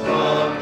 전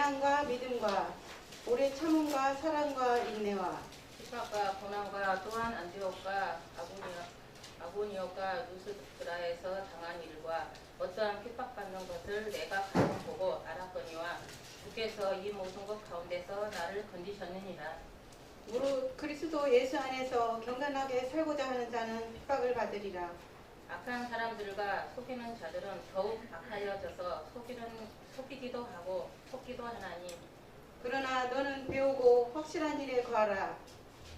신앙과 믿음과 오래 참음과 사랑과 인내와 핍박과 고난과 또한 안디옥과 아고니오과 루스드라에서 당한 일과 어떠한 핍박받는 것을 내가 가끔 보고 알았거니와 주께서 이 모든 것 가운데서 나를 건지셨느니라. 무릇 그리스도 예수 안에서 경건하게 살고자 하는 자는 핍박을 받으리라. 악한 사람들과 속이는 자들은 더욱 악하여져서 속이기도 하고 속기도 하나니 그러나 너는 배우고 확실한 일에 거하라.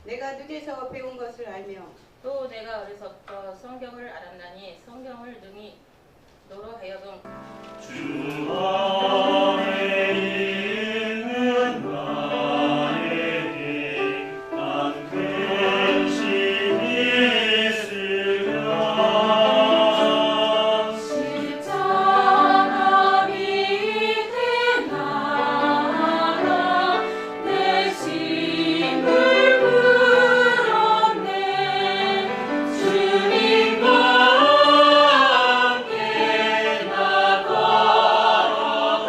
내가 누게서 배운 것을 알며 또 내가 어려서부터 성경을 알았나니 성경을 능히 너로 하여금 주 안에 있는 나에게 난 근심이 있으랴. 십자가 밑에 나아가 내 심을 풀었네. 주님과 함께 나 걸어가리.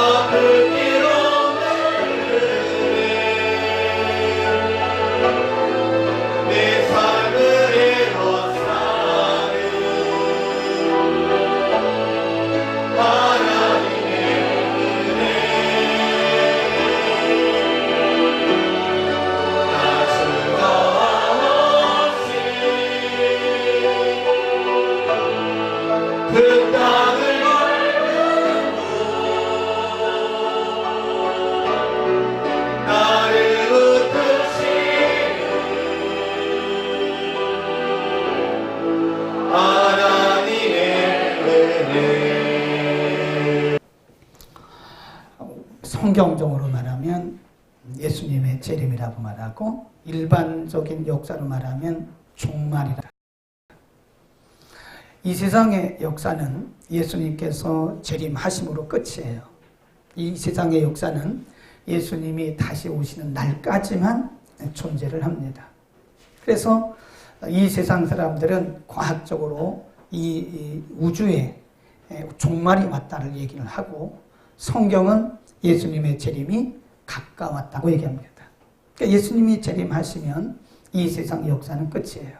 갚을 길 없는 내 삶을 에워싸는 하나님의 은혜 나 즐거움 없이 그 땅을 걸고 나를 붙드시는 하나님의 은혜. 성경적으로 말하면 예수님의 재림이라고 말하고 일반적인 역사로 말하면 종말이다. 이 세상의 역사는 예수님께서 재림하심으로 끝이에요. 이 세상의 역사는 예수님이 다시 오시는 날까지만 존재를 합니다. 그래서 이 세상 사람들은 과학적으로 이 우주에 종말이 왔다를 얘기를 하고 성경은 예수님의 재림이 가까웠다고 얘기합니다. 그러니까 예수님이 재림하시면 이 세상 역사는 끝이에요.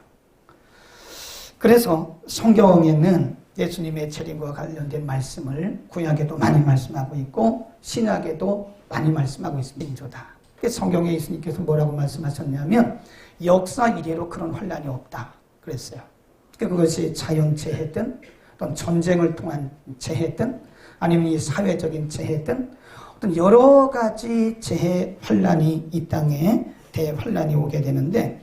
그래서 성경에는 예수님의 재림과 관련된 말씀을 구약에도 많이 말씀하고 있고 신약에도 많이 말씀하고 있습니다. 성경에 예수님께서 뭐라고 말씀하셨냐면 역사 이래로 그런 혼란이 없다 그랬어요. 그것이 자연재해든 또는 전쟁을 통한 재해든 아니면 이 사회적인 재해든 어떤 여러 가지 재해 혼란이 이 땅에 대혼란이 오게 되는데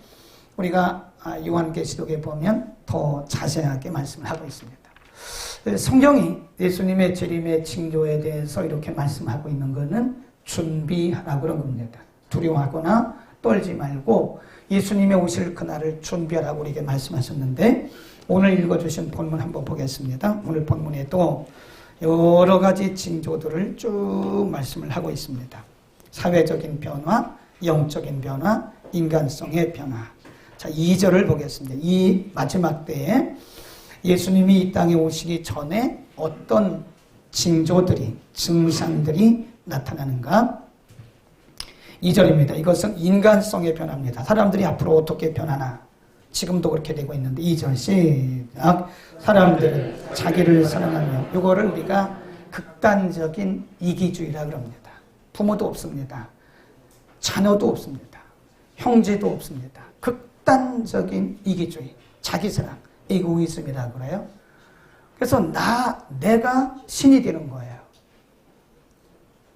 우리가 요한계시록에 보면 더 자세하게 말씀을 하고 있습니다. 성경이 예수님의 재림의 징조에 대해서 이렇게 말씀하고 있는 것은 준비하라고 그런 겁니다. 두려워하거나 떨지 말고 예수님의 오실 그날을 준비하라고 우리에게 말씀하셨는데 오늘 읽어주신 본문 한번 보겠습니다. 오늘 본문에도 여러 가지 징조들을 쭉 말씀을 하고 있습니다. 사회적인 변화, 영적인 변화, 인간성의 변화. 자, 2절을 보겠습니다. 이 마지막 때에 예수님이 이 땅에 오시기 전에 어떤 징조들이, 증상들이 나타나는가? 2절입니다. 이것은 인간성의 변화입니다. 사람들이 앞으로 어떻게 변하나? 지금도 그렇게 되고 있는데 2절 시작. 사람들은 자기를 사랑하며 이거를 우리가 극단적인 이기주의라고 합니다. 부모도 없습니다. 자녀도 없습니다. 형제도 없습니다. 극단적인 이기주의, 자기사랑, 에고이즘이라고 그래요. 그래서 내가 신이 되는 거예요.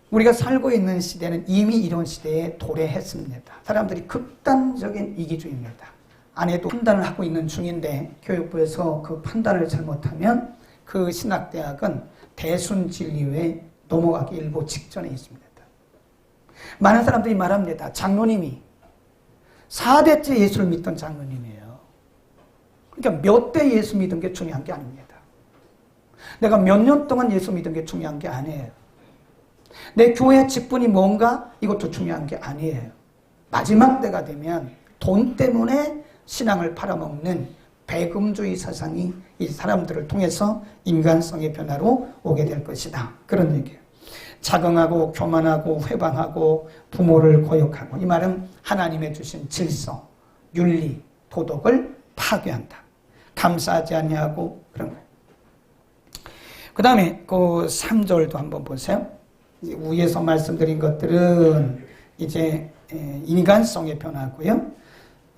우리가 살고 있는 시대는 이미 이런 시대에 도래했습니다. 사람들이 극단적인 이기주의입니다. 아내도 판단을 하고 있는 중인데 교육부에서 그 판단을 잘못하면 그 신학대학은 대순진리에 넘어가기 일보 직전에 있습니다. 많은 사람들이 말합니다. 장로님이 4대째 예수를 믿던 장로님이에요. 그러니까 몇 대 예수 믿은 게 중요한 게 아닙니다. 내가 몇 년 동안 예수 믿은 게 중요한 게 아니에요. 내 교회 직분이 뭔가 이것도 중요한 게 아니에요. 마지막 때가 되면 돈 때문에 신앙을 팔아먹는 배금주의 사상이 이 사람들을 통해서 인간성의 변화로 오게 될 것이다. 그런 얘기예요. 자긍하고 교만하고 회방하고 부모를 거역하고 이 말은 하나님의 주신 질서, 윤리, 도덕을 파괴한다. 감사하지 아니하고 그런 거예요. 그 다음에 그 3절도 한번 보세요. 위에서 말씀드린 것들은 이제 인간성의 변화고요.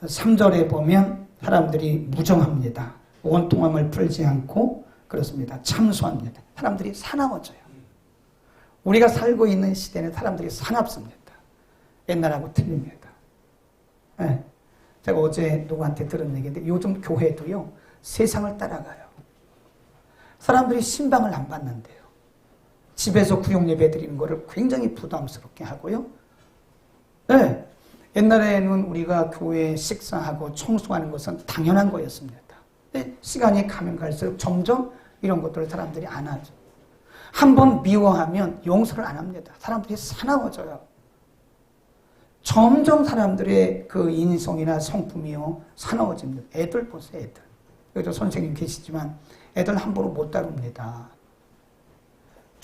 3절에 보면 사람들이 무정합니다. 원통함을 풀지 않고 그렇습니다. 참소합니다. 사람들이 사나워져요. 우리가 살고 있는 시대는 사람들이 사납습니다. 옛날하고 틀립니다. 네. 제가 어제 누구한테 들은 얘기인데 요즘 교회도요. 세상을 따라가요. 사람들이 신방을 안 받는데요. 집에서 구역예배 드리는 거를 굉장히 부담스럽게 하고요. 네. 옛날에는 우리가 교회에 식사하고 청소하는 것은 당연한 거였습니다. 근데 시간이 가면 갈수록 점점 이런 것들을 사람들이 안 하죠. 한번 미워하면 용서를 안 합니다. 사람들이 사나워져요. 점점 사람들의 그 인성이나 성품이요 사나워집니다. 애들 보세요, 애들. 여기도 선생님 계시지만 애들 함부로 못 다룹니다.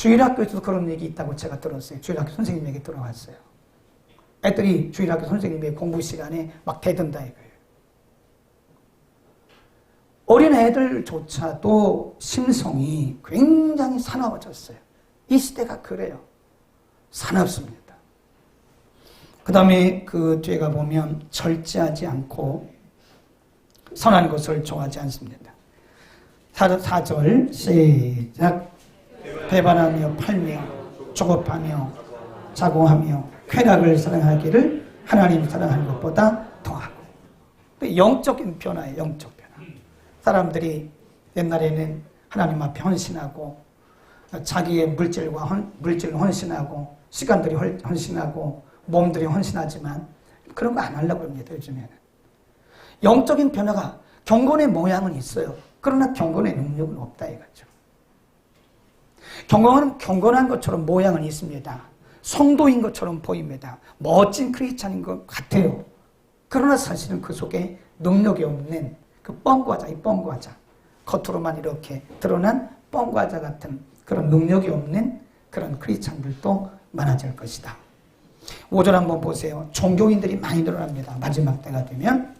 주일학교에서도 그런 얘기 있다고 제가 들었어요. 주일학교 선생님에게 들어왔어요. 애들이 주일학교 선생님의 공부 시간에 막 대든다 이거예요. 어린 애들조차도 심성이 굉장히 사나워졌어요. 이 시대가 그래요. 사납습니다. 그 다음에 그 뒤에 가보면 절제하지 않고 선한 것을 좋아하지 않습니다. 4절 시작. 배반하며 팔며 조급하며 자고하며 쾌락을 사랑하기를 하나님 사랑하는 것보다 더하고. 영적인 변화예요. 영적 변화. 사람들이 옛날에는 하나님 앞에 헌신하고 자기의 물질을 헌신하고 시간들이 헌신하고 몸들이 헌신하지만 그런 거 안 하려고 합니다. 요즘에는. 영적인 변화가 경건의 모양은 있어요. 그러나 경건의 능력은 없다 이거죠. 경건한 것처럼 모양은 있습니다. 성도인 것처럼 보입니다. 멋진 크리스찬인 것 같아요. 그러나 사실은 그 속에 능력이 없는 그 뻥과자, 이 뻥과자. 겉으로만 이렇게 드러난 뻥과자 같은 그런 능력이 없는 그런 크리스찬들도 많아질 것이다. 5절 한번 보세요. 종교인들이 많이 늘어납니다. 마지막 때가 되면.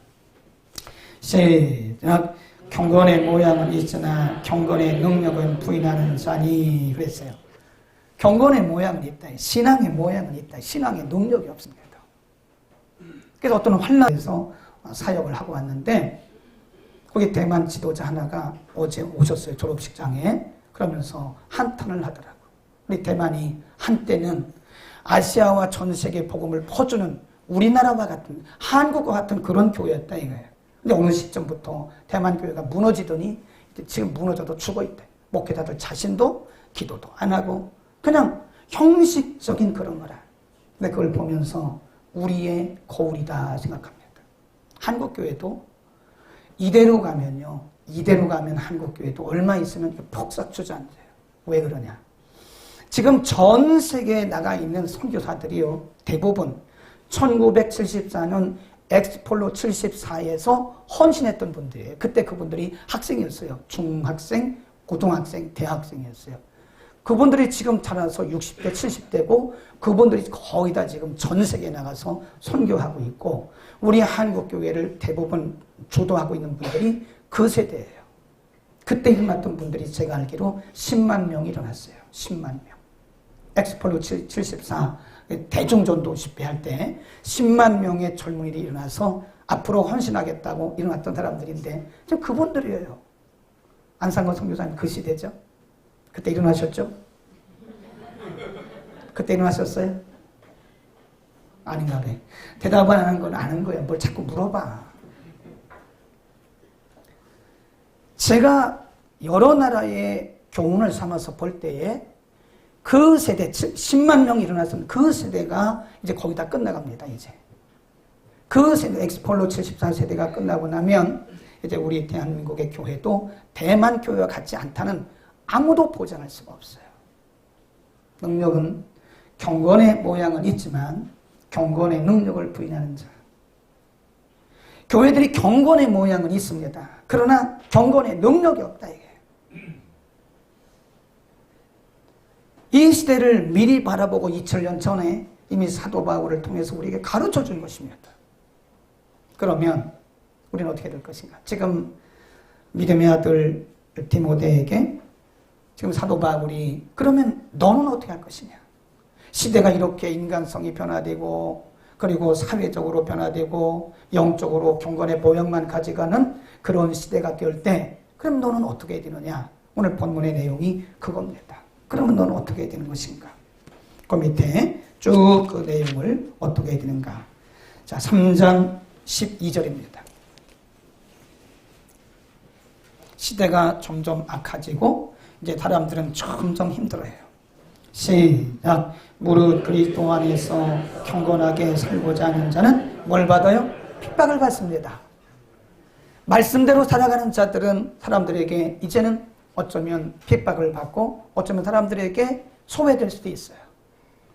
시작. 경건의 모양은 있으나 경건의 능력은 부인하는 자니 그랬어요. 경건의 모양은 있다. 신앙의 모양은 있다. 신앙의 능력이 없습니다. 그래서 어떤 환란에서 사역을 하고 왔는데 거기 대만 지도자 하나가 어제 오셨어요. 졸업식장에. 그러면서 한탄을 하더라고요. 우리 대만이 한때는 아시아와 전 세계 복음을 퍼주는 우리나라와 같은 한국과 같은 그런 교회였다 이거예요. 근데 어느 시점부터 대만 교회가 무너지더니 지금 무너져도 죽어있대. 목회자들 자신도 기도도 안 하고 그냥 형식적인 그런 거라. 근데 그걸 보면서 우리의 거울이다 생각합니다. 한국 교회도 이대로 가면 한국 교회도 얼마 있으면 폭삭 주저앉아요. 왜 그러냐? 지금 전 세계에 나가 있는 선교사들이요 대부분 1974년 엑스폴로 74에서 헌신했던 분들이에요. 그때 그분들이 학생이었어요. 중학생, 고등학생, 대학생이었어요. 그분들이 지금 자라서 60대, 70대고 그분들이 거의 다 지금 전 세계에 나가서 선교하고 있고 우리 한국 교회를 대부분 주도하고 있는 분들이 그 세대예요. 그때 힘났던 분들이 제가 알기로 10만 명이 일어났어요. 10만 명. 엑스폴로 74 대중전도 집회할 때 10만 명의 젊은이들이 일어나서 앞으로 헌신하겠다고 일어났던 사람들인데 지금 그분들이에요. 안상건 선교사님 그 시대죠. 그때 일어나셨죠? 그때 일어나셨어요? 아닌가 봐. 대답 안 하는 건 아는 거야. 뭘 자꾸 물어봐. 제가 여러 나라의 교훈을 삼아서 볼 때에 그 세대, 10만 명이 일어났던 그 세대가 이제 거의 다 끝나갑니다, 이제. 그 세대, 엑스폴로 74세대가 끝나고 나면 이제 우리 대한민국의 교회도 대만 교회와 같지 않다는 아무도 보장할 수가 없어요. 능력은 경건의 모양은 있지만 경건의 능력을 부인하는 자. 교회들이 경건의 모양은 있습니다. 그러나 경건의 능력이 없다, 이게. 이 시대를 미리 바라보고 2000년 전에 이미 사도 바울을 통해서 우리에게 가르쳐 준 것입니다. 그러면 우리는 어떻게 될 것인가? 지금 믿음의 아들 디모데에게 지금 사도 바울이 그러면 너는 어떻게 할 것이냐? 시대가 이렇게 인간성이 변화되고 그리고 사회적으로 변화되고 영적으로 경건의 모양만 가져가는 그런 시대가 될 때 그럼 너는 어떻게 해야 되느냐? 오늘 본문의 내용이 그겁니다. 그러면 너는 어떻게 해야 되는 것인가? 그 밑에 쭉 그 내용을 어떻게 해야 되는가? 자, 3장 12절입니다. 시대가 점점 악해지고 이제 사람들은 점점 힘들어해요. 시작. 무릇 그리스도 안에서 경건하게 살고자 하는 자는 뭘 받아요? 핍박을 받습니다. 말씀대로 살아가는 자들은 사람들에게 이제는 어쩌면 핍박을 받고 어쩌면 사람들에게 소외될 수도 있어요.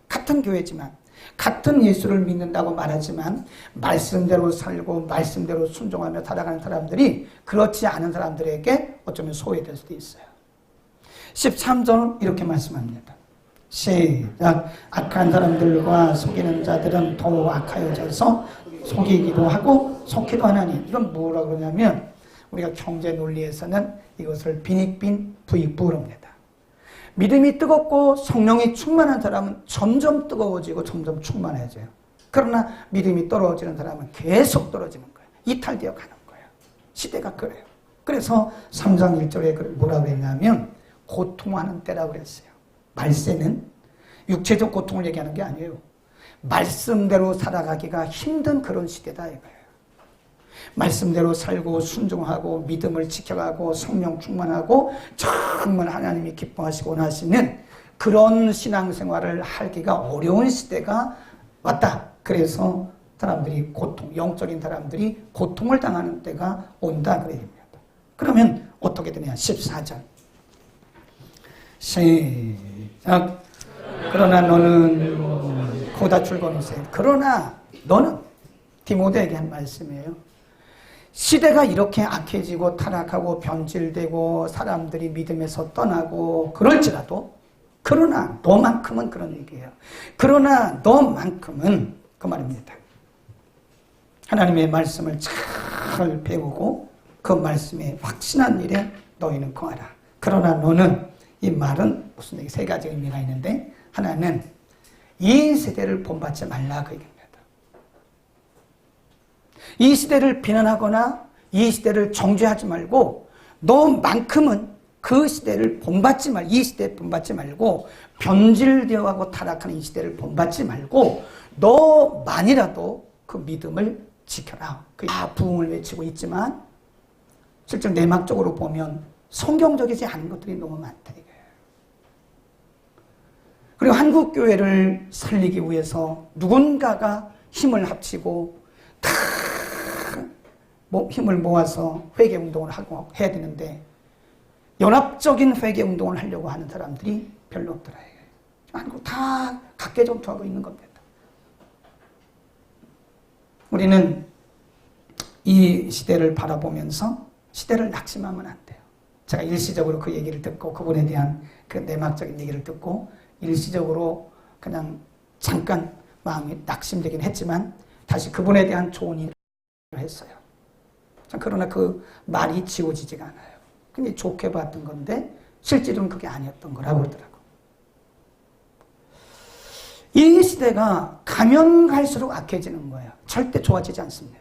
같은 교회지만 같은 예수를 믿는다고 말하지만 말씀대로 살고 말씀대로 순종하며 살아가는 사람들이 그렇지 않은 사람들에게 어쩌면 소외될 수도 있어요. 13절은 이렇게 말씀합니다. 시작. 악한 사람들과 속이는 자들은 더욱 악하여져서 속이기도 하고 속기도 하나니. 이건 뭐라고 그러냐면 우리가 경제 논리에서는 이것을 빈익빈 부익부로 합니다. 믿음이 뜨겁고 성령이 충만한 사람은 점점 뜨거워지고 점점 충만해져요. 그러나 믿음이 떨어지는 사람은 계속 떨어지는 거예요. 이탈되어 가는 거예요. 시대가 그래요. 그래서 3장 1절에 뭐라고 그랬냐면 고통하는 때라고 그랬어요. 말세는 육체적 고통을 얘기하는 게 아니에요. 말씀대로 살아가기가 힘든 그런 시대다 이거예요. 말씀대로 살고 순종하고 믿음을 지켜가고 성령 충만하고 정말 하나님이 기뻐하시고 원하시는 그런 신앙생활을 하기가 어려운 시대가 왔다. 그래서 사람들이 영적인 사람들이 고통을 당하는 때가 온다 그 얘기입니다. 그러면 어떻게 되냐? 14절 시작. 그러나 너는 고다 출거니세. 그러나 너는 디모데에게 한 말씀이에요. 시대가 이렇게 악해지고 타락하고 변질되고 사람들이 믿음에서 떠나고 그럴지라도 그러나 너만큼은 그런 얘기예요. 그러나 너만큼은 그 말입니다. 하나님의 말씀을 잘 배우고 그 말씀에 확신한 일에 너희는 거하라. 그러나 너는 이 말은 무슨 얘기? 세 가지 의미가 있는데 하나는 이 세대를 본받지 말라 그 얘기입니다. 이 시대를 비난하거나 이 시대를 정죄하지 말고 너만큼은 그 시대를 본받지 말고 이 시대에 본받지 말고 변질되어가고 타락하는 이 시대를 본받지 말고 너만이라도 그 믿음을 지켜라. 다 부흥을 외치고 있지만 실제 내막적으로 보면 성경적이지 않은 것들이 너무 많다 이거예요. 그리고 한국교회를 살리기 위해서 누군가가 힘을 합치고 다 힘을 모아서 회개운동을 하고 해야 되는데 연합적인 회개운동을 하려고 하는 사람들이 별로 없더라. 한국 다 각계전투하고 있는 겁니다. 우리는 이 시대를 바라보면서 시대를 낙심하면 안 돼요. 제가 일시적으로 그 얘기를 듣고 그분에 대한 그 내막적인 얘기를 듣고 일시적으로 그냥 잠깐 마음이 낙심되긴 했지만 다시 그분에 대한 좋은 일을 했어요. 그러나 그 말이 지워지지가 않아요. 근데 좋게 봤던 건데 실제로는 그게 아니었던 거라고 그러더라고요. 이 시대가 가면 갈수록 악해지는 거예요. 절대 좋아지지 않습니다.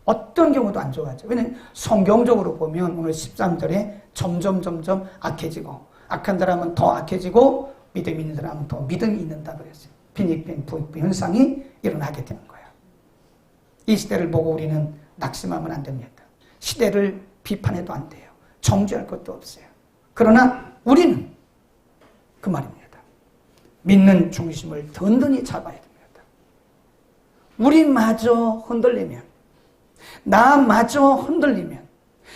어떤 경우도 안 좋아하죠. 왜냐하면 성경적으로 보면 오늘 13절에 점점 악해지고 악한 사람은 더 악해지고 믿음 있는 사람은 더 믿음이 있는다 그랬어요. 빈익빈 부익부 현상이 일어나게 되는 거예요. 이 시대를 보고 우리는 낙심하면 안 됩니다. 시대를 비판해도 안 돼요. 정죄할 것도 없어요. 그러나 우리는 그 말입니다. 믿는 중심을 든든히 잡아야 됩니다. 우리마저 흔들리면 나마저 흔들리면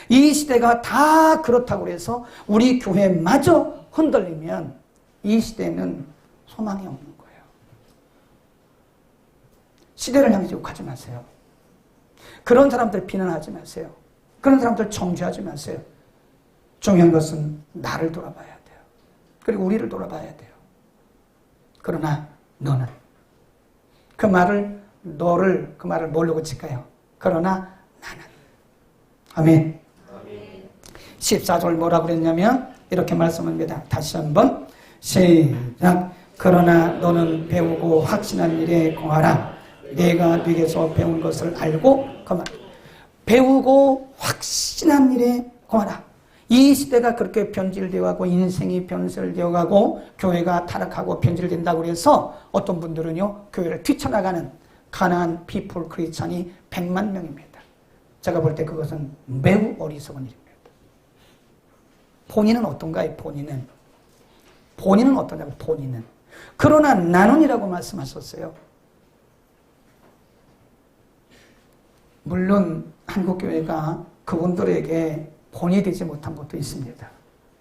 이 시대가 다 그렇다고 해서 우리 교회마저 흔들리면 이 시대는 소망이 없는 거예요. 시대를 향해 욕하지 마세요. 그런 사람들 비난하지 마세요. 그런 사람들 정죄하지 마세요. 중요한 것은 나를 돌아봐야 돼요. 그리고 우리를 돌아봐야 돼요. 그러나 너는 그 말을 모르고 칠까요? 그러나 나는 아멘. 14절 뭐라고 그랬냐면 이렇게 말씀합니다. 다시 한번 시작. 그러나 너는 배우고 확신한 일에 공하라. 내가 네게서 배운 것을 알고 그만 배우고 확신한 일에 공하라. 이 시대가 그렇게 변질되어가고 인생이 변질되어가고 교회가 타락하고 변질된다고 해서 어떤 분들은요 교회를 뛰쳐나가는 가난한 피플 크리스찬이 100만 명입니다. 제가 볼 때 그것은 매우 어리석은 일입니다. 본인은 어떤가요? 본인은 어떠냐고 본인은. 그러나 나는이라고 말씀하셨어요. 물론 한국교회가 그분들에게 본이 되지 못한 것도 있습니다.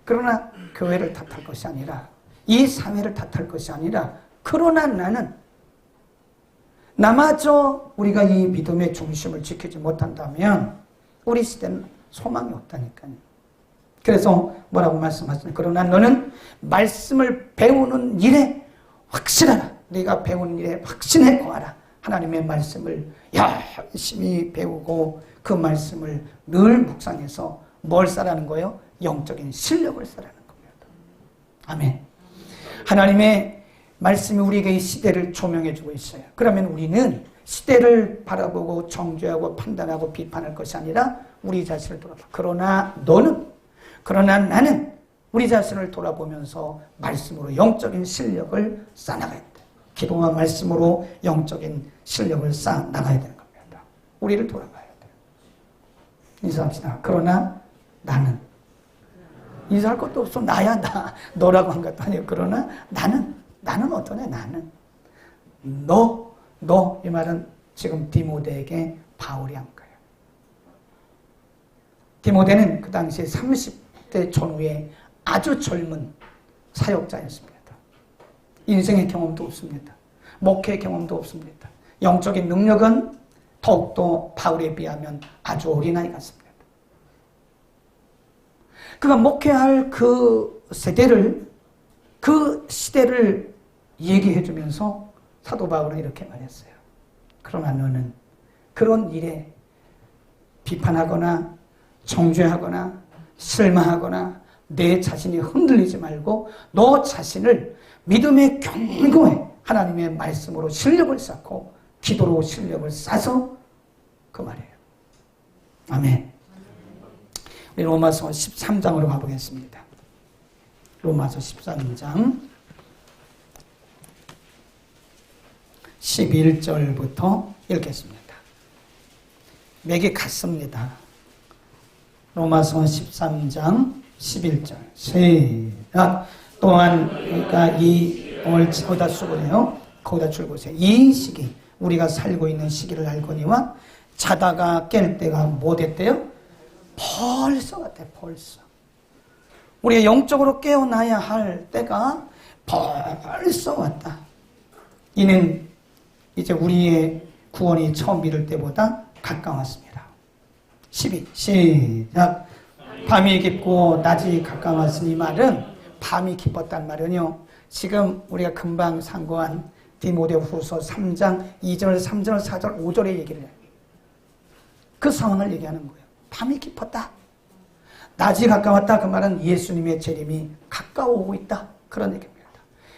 그러나 교회를 탓할 것이 아니라 이 사회를 탓할 것이 아니라 그러나 나는 나마저 우리가 이 믿음의 중심을 지키지 못한다면 우리 시대는 소망이 없다니까요. 그래서 뭐라고 말씀하시냐? 그러나 너는 말씀을 배우는 일에 확실하라. 네가 배우는 일에 확신해 거하라. 하나님의 말씀을 열심히 배우고 그 말씀을 늘 묵상해서 뭘 쌓라는 거예요? 영적인 실력을 쌓라는 겁니다. 아멘. 하나님의 말씀이 우리에게 이 시대를 조명해 주고 있어요. 그러면 우리는 시대를 바라보고 정죄하고 판단하고 비판할 것이 아니라 우리 자신을 돌아봐. 그러나 나는 우리 자신을 돌아보면서 말씀으로 영적인 실력을 쌓아나가야 돼. 기도와 말씀으로 영적인 실력을 쌓아나가야 되는 겁니다. 우리를 돌아봐야 돼요. 인사합시다. 그러나 나는 인사할 것도 없어. 나야 나. 너라고 한 것도 아니에요. 그러나 나는 어떠냐? 나는 너 이 말은 지금 디모데에게 바울이 한 거예요. 디모데는 그 당시에 30대 전후에 아주 젊은 사역자였습니다. 인생의 경험도 없습니다. 목회 경험도 없습니다. 영적인 능력은 더욱더 바울에 비하면 아주 어린아이 같습니다. 그가 목회할 그 세대를, 그 시대를 얘기해 주면서 사도 바울은 이렇게 말했어요. 그러나 너는 그런 일에 비판하거나 정죄하거나 실망하거나 내 자신이 흔들리지 말고 너 자신을 믿음의 견고해 하나님의 말씀으로 실력을 쌓고 기도로 실력을 쌓아서 그 말이에요. 아멘. 우리 로마서 13장으로 가보겠습니다. 로마서 13장 11절부터 읽겠습니다. 맥이 같습니다. 로마서 13장 11절 시작. 또한 그러니까 거기다 쓰고요. 거기다 줄거세요. 이 시기 우리가 살고 있는 시기를 알거니와 자다가 깰 때가 뭐 됐대요? 벌써 같아. 벌써 우리가 영적으로 깨어나야 할 때가 벌써 왔다. 이는 이제 우리의 구원이 처음 이룰 때보다 가까웠습니다. 12 시작. 밤이 깊고 낮이 가까웠으니 말은 밤이 깊었단 말은요. 지금 우리가 금방 상고한 디모데후서 3장 2절, 3절, 4절, 5절의 얘기를 해요. 그 상황을 얘기하는 거예요. 밤이 깊었다. 낮이 가까웠다. 그 말은 예수님의 재림이 가까워오고 있다. 그런 얘기입니다.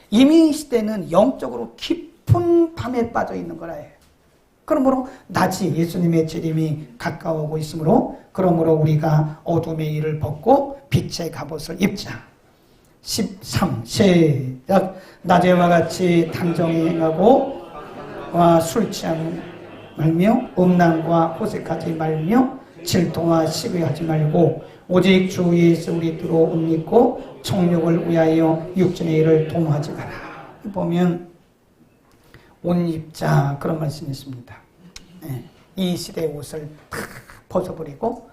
이미 시대는 영적으로 깊은 밤에 빠져 있는 거라 해요. 그러므로 낮이 예수님의 재림이 가까워오고 있으므로 그러므로 우리가 어둠의 일을 벗고 빛의 갑옷을 입자. 13 시작. 낮에와 같이 단정히 행하고 술 취하지 말며 음란과 호색하지 말며 질투와 시기하지 말고 오직 주 예수 그리스도로 옷 입고 정욕을 위하여 육신의 일을 도모하지 마라. 보면 옷 입자 그런 말씀이 있습니다. 네. 이 시대의 옷을 탁 벗어버리고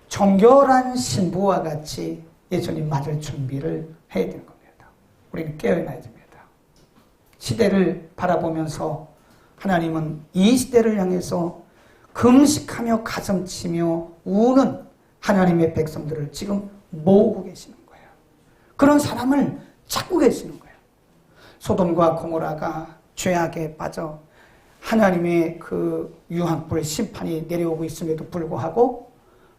정결한 신부와 같이 예수님 맞을 준비를 해야 되는 겁니다. 우리는 깨어나야 됩니다. 시대를 바라보면서 하나님은 이 시대를 향해서 금식하며 가슴치며 우는 하나님의 백성들을 지금 모으고 계시는 거예요. 그런 사람을 찾고 계시는 거예요. 소돔과 고모라가 죄악에 빠져 하나님의 그 유황불 심판이 내려오고 있음에도 불구하고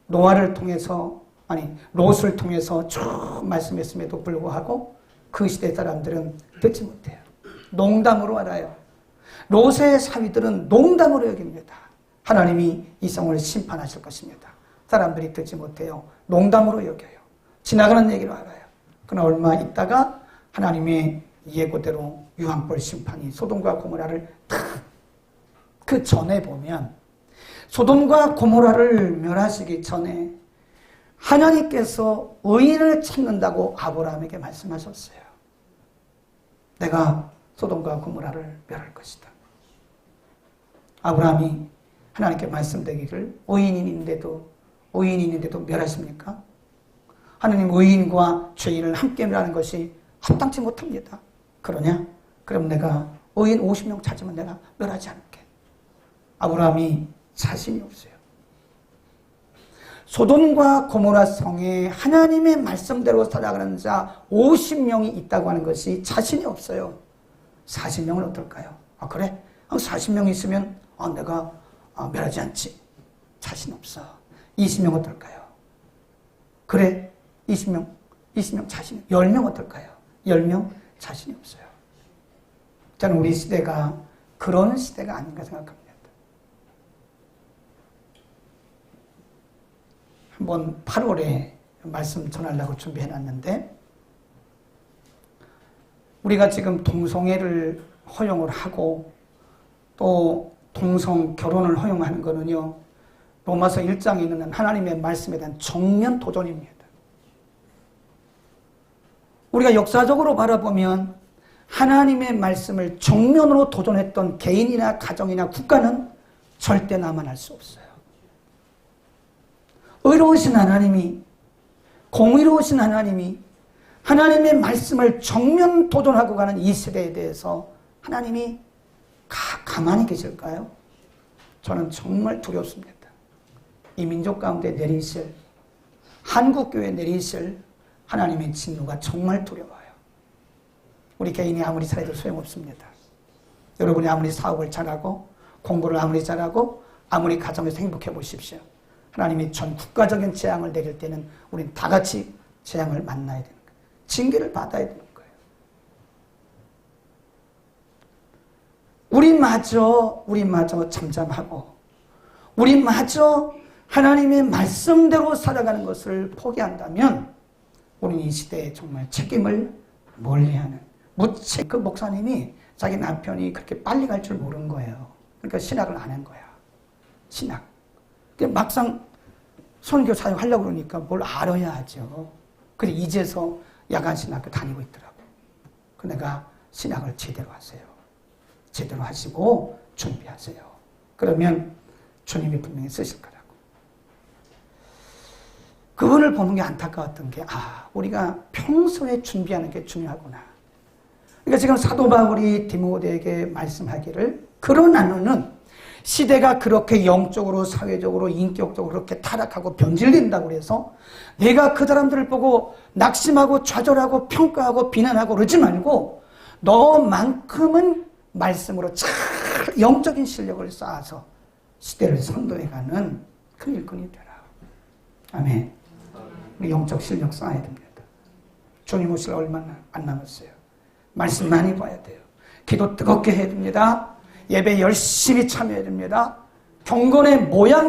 노아를 통해서 롯을 통해서 쭉 말씀했음에도 불구하고 그 시대 사람들은 듣지 못해요. 농담으로 알아요. 롯의 사위들은 농담으로 여깁니다. 하나님이 이 성을 심판하실 것입니다. 사람들이 듣지 못해요. 농담으로 여겨요. 지나가는 얘기로 알아요. 그러나 얼마 있다가 하나님의 예고대로 유황불 심판이 소돔과 고모라를 그 전에 보면 소돔과 고모라를 멸하시기 전에 하나님께서 의인을 찾는다고 아브라함에게 말씀하셨어요. 내가 소돔과 고모라를 멸할 것이다. 아브라함이 하나님께 말씀드리기를 의인인데도 멸하십니까? 하나님 의인과 죄인을 함께 멸하는 것이 합당치 못합니다. 그러냐? 그럼 내가 의인 50명 찾으면 내가 멸하지 않을게. 아브라함이 자신이 없어요. 소돔과 고모라 성에 하나님의 말씀대로 살아가는 자 50명이 있다고 하는 것이 자신이 없어요. 40명은 어떨까요? 아 그래? 40명 있으면 내가 멸하지 않지. 자신 없어. 20명 어떨까요? 그래 20명 자신 10명 어떨까요? 10명 자신이 없어요. 저는 우리 시대가 그런 시대가 아닌가 생각합니다. 한번 8월에 말씀 전하려고 준비해놨는데 우리가 지금 동성애를 허용을 하고 또 동성 결혼을 허용하는 것은요 로마서 1장에 있는 하나님의 말씀에 대한 정면 도전입니다. 우리가 역사적으로 바라보면 하나님의 말씀을 정면으로 도전했던 개인이나 가정이나 국가는 절대 남아날 수 없어요. 의로우신 하나님이 공의로우신 하나님이 하나님의 말씀을 정면 도전하고 가는 이 세대에 대해서 하나님이 가만히 계실까요? 저는 정말 두렵습니다. 이 민족 가운데 내리실 한국교회에 내리실 하나님의 진노가 정말 두려워요. 우리 개인이 아무리 잘해도 소용없습니다. 여러분이 아무리 사업을 잘하고 공부를 아무리 잘하고 아무리 가정에서 행복해 보십시오. 하나님이 전 국가적인 재앙을 내릴 때는 우린 다 같이 재앙을 만나야 되는 거예요. 징계를 받아야 되는 거예요. 우리마저 잠잠하고 우리마저 하나님의 말씀대로 살아가는 것을 포기한다면 우리는 이 시대에 정말 책임을 멀리하는 그 목사님이 자기 남편이 그렇게 빨리 갈 줄 모르는 거예요. 그러니까 신학을 안 한 거야. 신학. 막상 선교 사역하려고 그러니까 뭘 알아야 하죠. 그래 이제서 야간 신학교 다니고 있더라고. 그 내가 신학을 제대로 하세요. 제대로 하시고 준비하세요. 그러면 주님이 분명히 쓰실 거라고. 그분을 보는 게 안타까웠던 게 우리가 평소에 준비하는 게 중요하구나. 그러니까 지금 사도 바울이 디모데에게 말씀하기를 그러나 너는 시대가 그렇게 영적으로 사회적으로 인격적으로 그렇게 타락하고 변질된다고 해서 내가 그 사람들을 보고 낙심하고 좌절하고 평가하고 비난하고 그러지 말고 너만큼은 말씀으로 잘 영적인 실력을 쌓아서 시대를 선도해가는 그 일꾼이 되라. 아멘. 우리 영적 실력 쌓아야 됩니다. 주님 오실 얼마 안 남았어요. 말씀 많이 봐야 돼요. 기도 뜨겁게 해야 됩니다. 예배 열심히 참여해야 됩니다. 경건의 모양